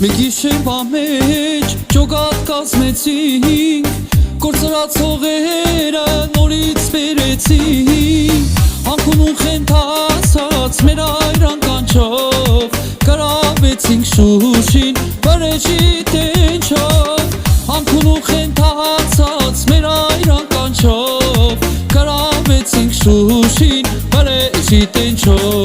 Մի գիշեր բամեջ ճոգատ կազմեցինք Կործրած հողերը նորից վերեցինք Անքուն ու խենթացած մեր այրան կանչով Կարավեցինք Շուշին վրեջի տենչով Անքուն ու խենթացած մեր այրան կանչով Կարավեցինք Շուշին վրեջի տենչով